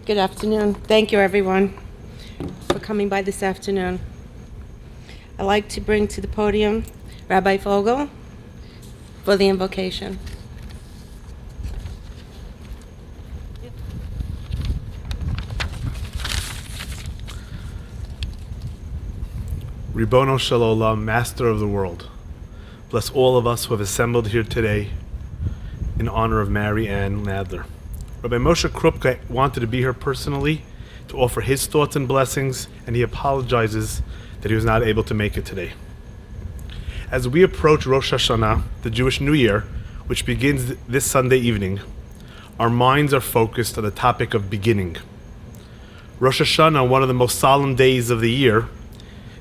Good afternoon. Thank you, everyone, for coming by this afternoon. I'd like to bring to the podium Rabbi Fogel for the invocation. Ribono Shel Olam, Master of the world, bless all of us who have assembled here today in honor of Mary Ann Nadler. Rabbi Moshe Krupke wanted to be here personally to offer his thoughts and blessings, and he apologizes that he was not able to make it today. As we approach Rosh Hashanah, the Jewish New Year, which begins this Sunday evening, our minds are focused on the topic of beginning. Rosh Hashanah, one of the most solemn days of the year,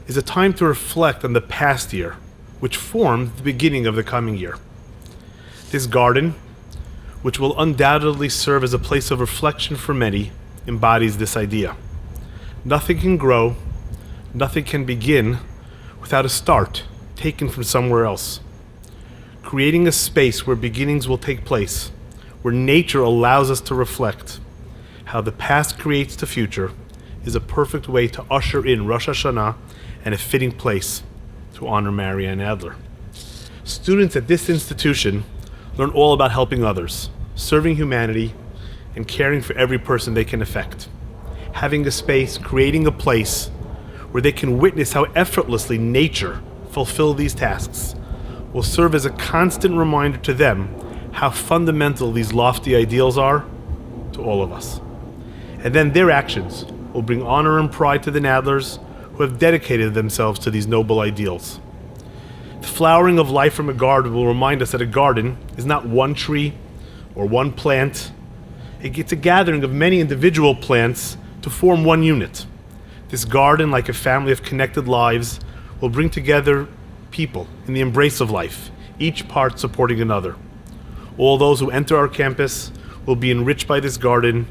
is a time to reflect on the past year, which formed the beginning of the coming year. This garden, which will undoubtedly serve as a place of reflection for many, embodies this idea. Nothing can grow, nothing can begin without a start taken from somewhere else. Creating a space where beginnings will take place, where nature allows us to reflect how the past creates the future, is a perfect way to usher in Rosh Hashanah and a fitting place to honor Mary Ann Nadler. Students at this institution learn all about helping others, serving humanity, and caring for every person they can affect. Having a space, creating a place where they can witness how effortlessly nature fulfills these tasks will serve as a constant reminder to them how fundamental these lofty ideals are to all of us. And then their actions will bring honor and pride to the Nadlers who have dedicated themselves to these noble ideals. The flowering of life from a garden will remind us that a garden is not one tree or one plant. It's a gathering of many individual plants to form one unit. This garden, like a family of connected lives, will bring together people in the embrace of life, each part supporting another. All those who enter our campus will be enriched by this garden,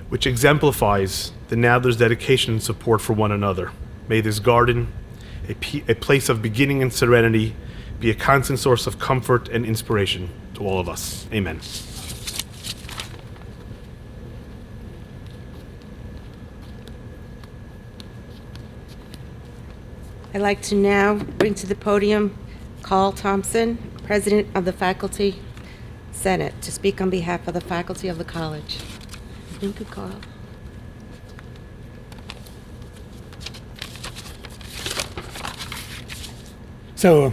which exemplifies the Nadler's dedication and support for one another. May this garden, a place of beginning and serenity, be a constant source of comfort and inspiration to all of us. Amen. I'd like to now bring to the podium Carl Thompson, President of the Faculty Senate, to speak on behalf of the faculty of the college. Thank you, Carl. So,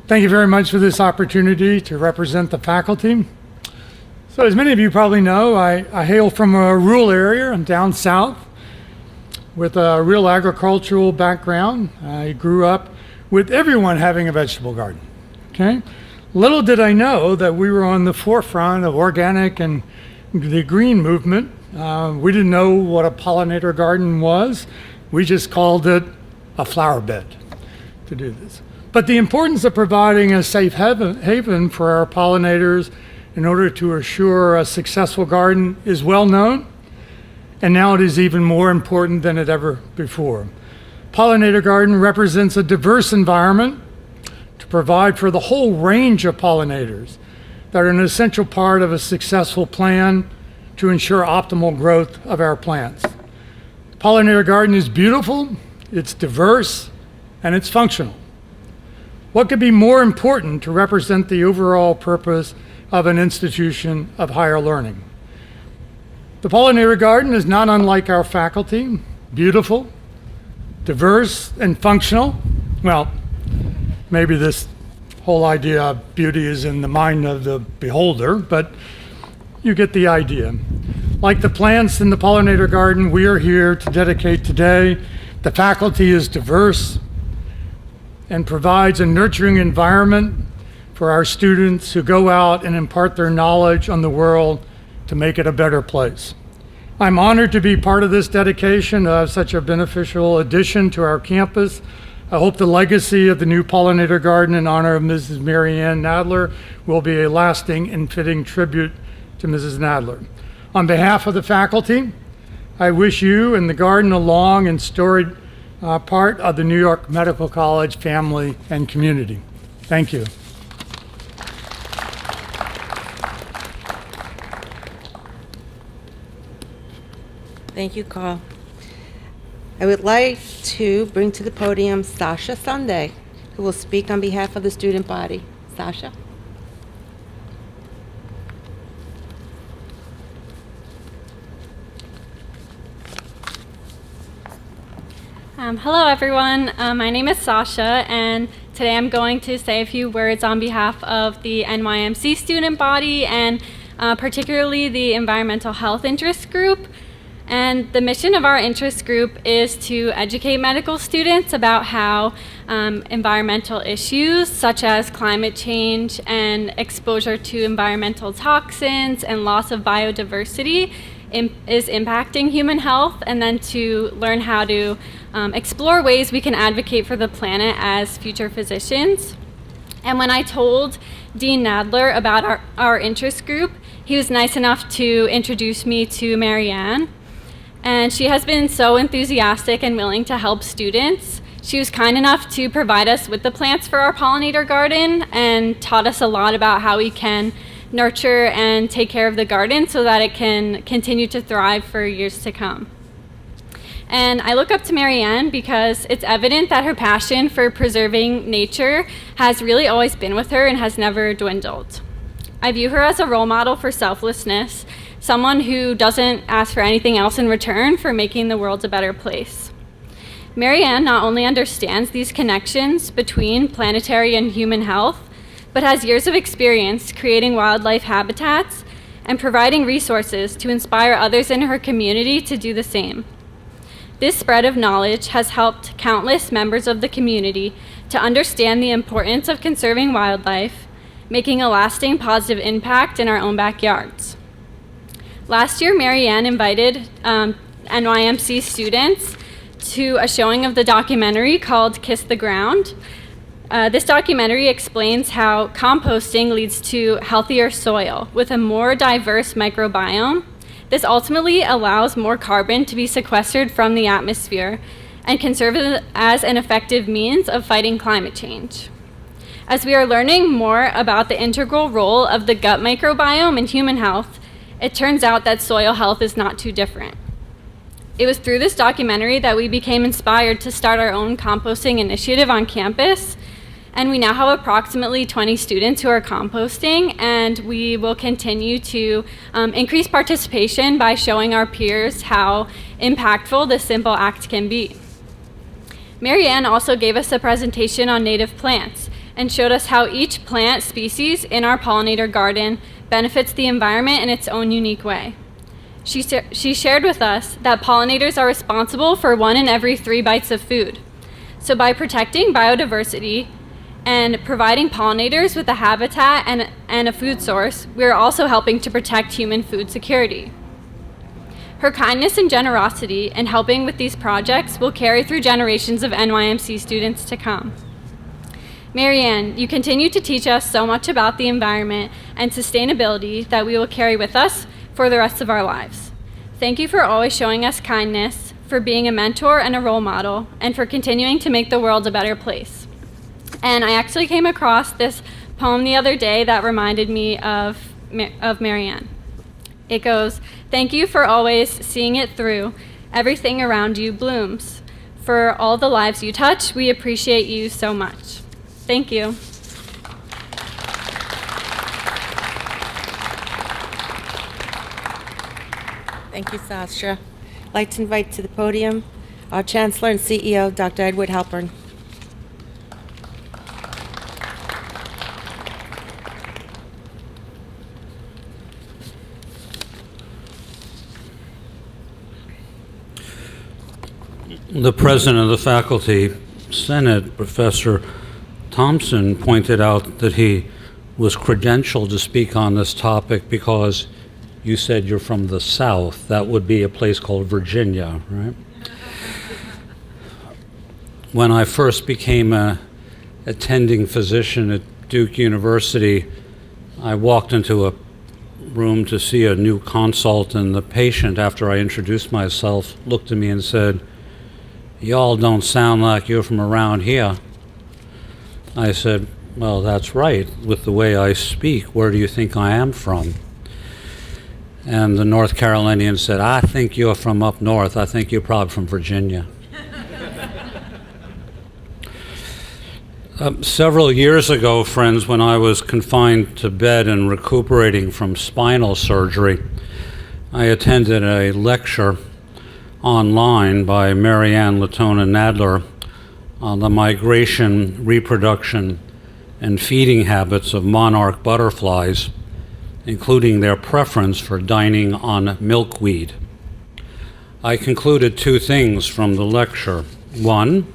thank you very much for this opportunity to represent the faculty. So, as many of you probably know, I hail from a rural area. I'm down south with a real agricultural background. I grew up with everyone having a vegetable garden. Okay? Little did I know that we were on the forefront of organic and the green movement. We didn't know what a pollinator garden was. We just called it a flower bed to do this. But the importance of providing a safe haven for our pollinators in order to assure a successful garden is well known, and now it is even more important than it ever before. Pollinator garden represents a diverse environment to provide for the whole range of pollinators that are an essential part of a successful plan to ensure optimal growth of our plants. The pollinator garden is beautiful, it's diverse, and it's functional. What could be more important to represent the overall purpose of an institution of higher learning? The pollinator garden is not unlike our faculty, beautiful, diverse, and functional. Well, maybe this whole idea of beauty is in the mind of the beholder, but you get the idea. Like the plants in the pollinator garden, we are here to dedicate today. The faculty is diverse and provides a nurturing environment for our students who go out and impart their knowledge on the world to make it a better place. I'm honored to be part of this dedication of such a beneficial addition to our campus. I hope the legacy of the new pollinator garden in honor of Mrs. Mary Ann Nadler will be a lasting and fitting tribute to Mrs. Nadler. On behalf of the faculty, I wish you and the garden a long and storied part of the New York Medical College family and community. Thank you. Thank you, Carl. I would like to bring to the podium Sasha Sunday, who will speak on behalf of the student body. Sasha? Hello, everyone. My name is Sasha, and today I'm going to say a few words on behalf of the NYMC student body and particularly the Environmental Health Interest Group. And the mission of our interest group is to educate medical students about how environmental issues such as climate change and exposure to environmental toxins and loss of biodiversity is impacting human health, and then to learn how to explore ways we can advocate for the planet as future physicians. And when I told Dean Nadler about our interest group, he was nice enough to introduce me to Marianne. And she has been so enthusiastic and willing to help students. She was kind enough to provide us with the plants for our pollinator garden and taught us a lot about how we can nurture and take care of the garden so that it can continue to thrive for years to come. And I look up to Marianne because it's evident that her passion for preserving nature has really always been with her and has never dwindled. I view her as a role model for selflessness, someone who doesn't ask for anything else in return for making the world a better place. Marianne not only understands these connections between planetary and human health, but has years of experience creating wildlife habitats and providing resources to inspire others in her community to do the same. This spread of knowledge has helped countless members of the community to understand the importance of conserving wildlife, making a lasting positive impact in our own backyards. Last year, Marianne invited NYMC students to a showing of the documentary called Kiss the Ground. This documentary explains how composting leads to healthier soil with a more diverse microbiome. This ultimately allows more carbon to be sequestered from the atmosphere and can serve as an effective means of fighting climate change. As we are learning more about the integral role of the gut microbiome in human health, it turns out that soil health is not too different. It was through this documentary that we became inspired to start our own composting initiative on campus, and we now have approximately 20 students who are composting, and we will continue to increase participation by showing our peers how impactful this simple act can be. Marianne also gave us a presentation on native plants and showed us how each plant species in our pollinator garden benefits the environment in its own unique way. She shared with us that pollinators are responsible for 1 in every 3 bites of food. So by protecting biodiversity and providing pollinators with a habitat and a food source, we are also helping to protect human food security. Her kindness and generosity in helping with these projects will carry through generations of NYMC students to come. Marianne, you continue to teach us so much about the environment and sustainability that we will carry with us for the rest of our lives. Thank you for always showing us kindness, for being a mentor and a role model, and for continuing to make the world a better place. And I actually came across this poem the other day that reminded me of Marianne. It goes, "Thank you for always seeing it through. Everything around you blooms. For all the lives you touch, we appreciate you so much." Thank you. Thank you, Sasha. I'd like to invite to the podium our Chancellor and CEO, Dr. Edward Halpern. The president of the Faculty Senate, Professor Thompson, pointed out that he was credentialed to speak on this topic because you said you're from the South. That would be a place called Virginia, right? When I first became an attending physician at Duke University, I walked into a room to see a new consult, and the patient, after I introduced myself, looked at me and said, "Y'all don't sound like you're from around here." I said, "Well, that's right. With the way I speak, where do you think I am from?" And the North Carolinian said, I think you're from up north. I think you're probably from Virginia. Several years ago, friends, when I was confined to bed and recuperating from spinal surgery, I attended a lecture online by Latona Nadler on the migration, reproduction, and feeding habits of monarch butterflies, including their preference for dining on milkweed. I concluded two things from the lecture. One,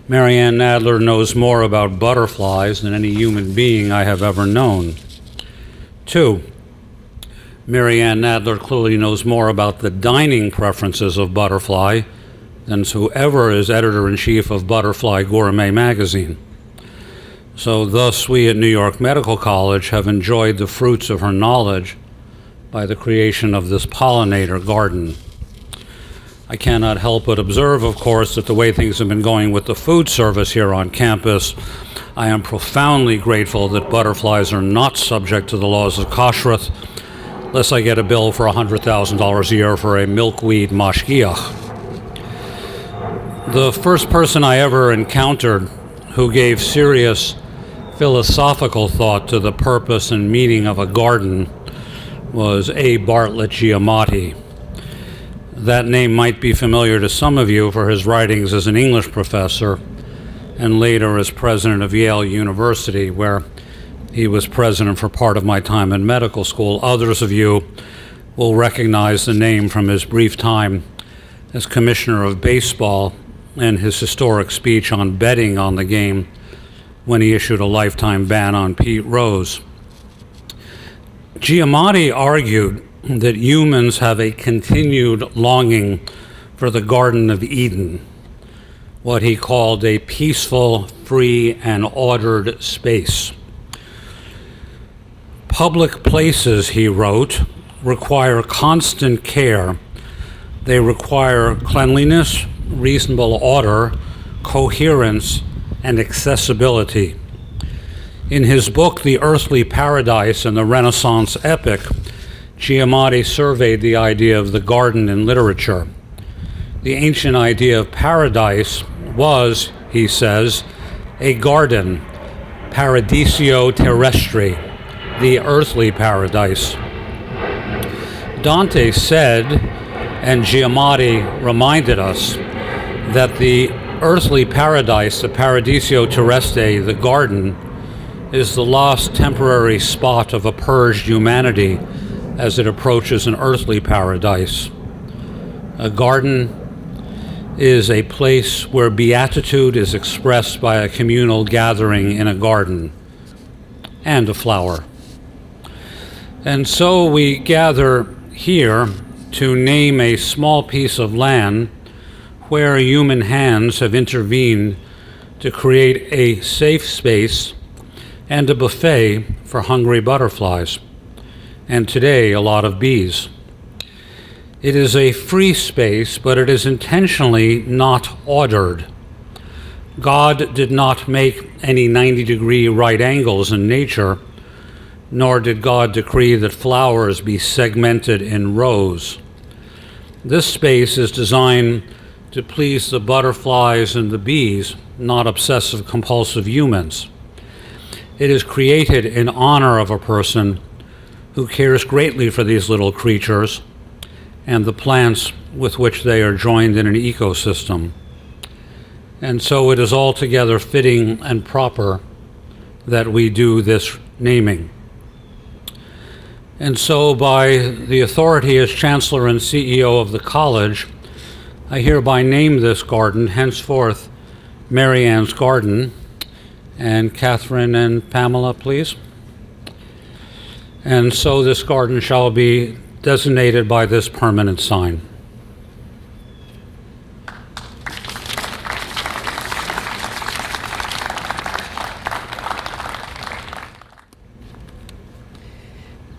Marianne Nadler knows more about butterflies than any human being I have ever known. Two, Marianne Nadler clearly knows more about the dining preferences of Butterfly than whoever is editor-in-chief of Butterfly Gourmet magazine. So thus we at New York Medical College have enjoyed the fruits of her knowledge by the creation of this pollinator garden. I cannot help but observe, of course, that the way things have been going with the food service here on campus, I am profoundly grateful that butterflies are not subject to the laws of kashrut, lest I get a bill for $100,000 a year for a milkweed mashgiach. The first person I ever encountered who gave serious philosophical thought to the purpose and meaning of a garden was A. Bartlett Giamatti. That name might be familiar to some of you for his writings as an English professor and later as president of Yale University, where he was president for part of my time in medical school. Others of you will recognize the name from his brief time as commissioner of baseball and his historic speech on betting on the game when he issued a lifetime ban on Pete Rose. Giamatti argued that humans have a continued longing for the Garden of Eden, what he called a peaceful, free, and ordered space. Public places, he wrote, require constant care. They require cleanliness, reasonable order, coherence, and accessibility. In his book, The Earthly Paradise and the Renaissance Epic, Giamatti surveyed the idea of the garden in literature. The ancient idea of paradise was, he says, a garden, paradisio terrestri, the earthly paradise. Dante said, and Giamatti reminded us, that the earthly paradise, the paradisio terrestre, the garden, is the last temporary spot of a purged humanity as it approaches an earthly paradise. A garden is a place where beatitude is expressed by a communal gathering in a garden and a flower. And so we gather here to name a small piece of land where human hands have intervened to create a safe space and a buffet for hungry butterflies, and today a lot of bees. It is a free space, but it is intentionally not ordered. God did not make any 90-degree right angles in nature, nor did God decree that flowers be segmented in rows. This space is designed to please the butterflies and the bees, not obsessive-compulsive humans. It is created in honor of a person who cares greatly for these little creatures and the plants with which they are joined in an ecosystem. And so it is altogether fitting and proper that we do this naming. And so by the authority as Chancellor and CEO of the college, I hereby name this garden henceforth Mary Ann's Garden. And Catherine and Pamela, please. And so this garden shall be designated by this permanent sign.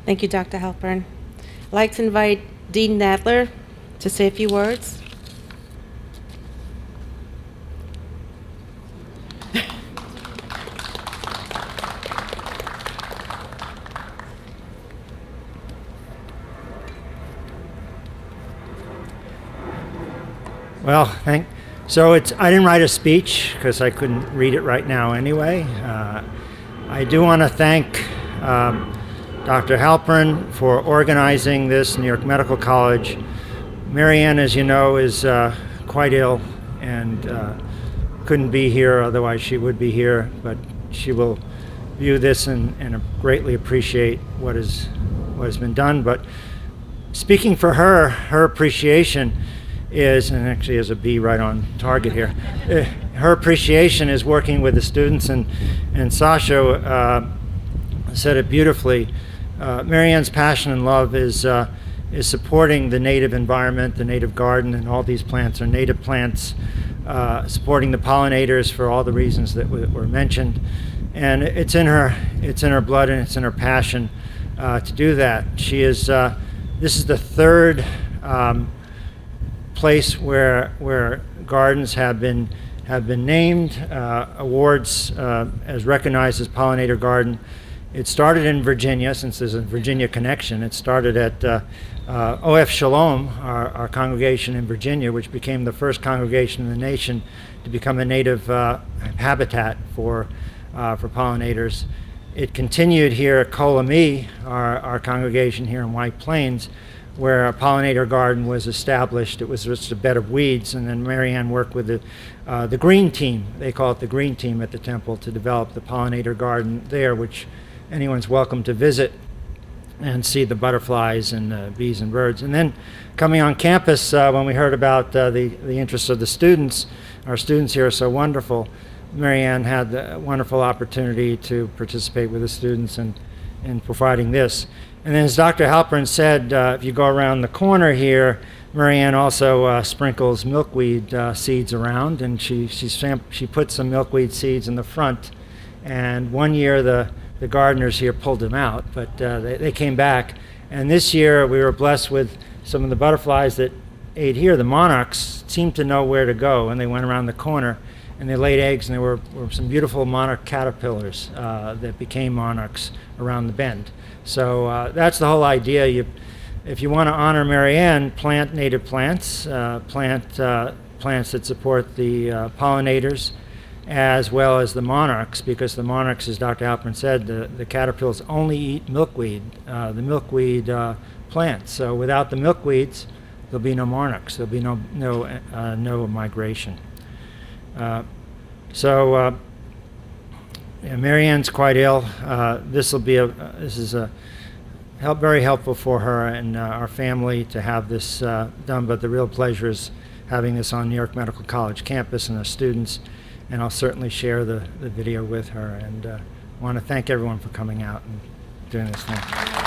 Thank you, Dr. Halpern. I'd like to invite Dean Nadler to say a few words. Well, so I didn't write a speech because I couldn't read it right now anyway. I do want to thank Dr. Halpern for organizing this, New York Medical College. Marianne, as you know, is quite ill and couldn't be here, otherwise she would be here, but she will view this and greatly appreciate what has been done. But speaking for her appreciation is, and actually has a B right on target here, her appreciation is working with the students, and Sasha said it beautifully. Marianne's passion and love is supporting the native environment, the native garden, and all these plants are native plants, supporting the pollinators for all the reasons that were mentioned. And it's in her blood and it's in her passion to do that. She is, this is the third place where gardens have been named awards as recognized as pollinator garden. It started in Virginia, since there's a Virginia connection. It started at O.F. Shalom, our congregation in Virginia, which became the first congregation in the nation to become a native habitat for pollinators. It continued here at Colomie, our congregation here in White Plains, where a pollinator garden was established. It was just a bed of weeds, and then Marianne worked with the green team. They call it the green team at the temple, to develop the pollinator garden there, which anyone's welcome to visit and see the butterflies and bees and birds. And then coming on campus, when we heard about the interest of the students, our students here are so wonderful, Marianne had the wonderful opportunity to participate with the students in providing this. And then as Dr. Halpern said, if you go around the corner here, Marianne also sprinkles milkweed seeds around, and she put some milkweed seeds in the front. And one year the gardeners here pulled them out, but they came back. And this year we were blessed with some of the butterflies that ate here. The monarchs seemed to know where to go, and they went around the corner and they laid eggs, and there were some beautiful monarch caterpillars that became monarchs around the bend. So that's the whole idea. If you want to honor Marianne, plant native plants, plants that support the pollinators, as well as the monarchs, because the monarchs, as Dr. Halpern said, the caterpillars only eat milkweed, the milkweed plants. So without the milkweeds, there'll be no monarchs. There'll be no migration. Marianne's quite ill. This is very helpful for her and our family to have this done. But the real pleasure is having this on New York Medical College campus and the students. And I'll certainly share the video with her. And want to thank everyone for coming out and doing this thing.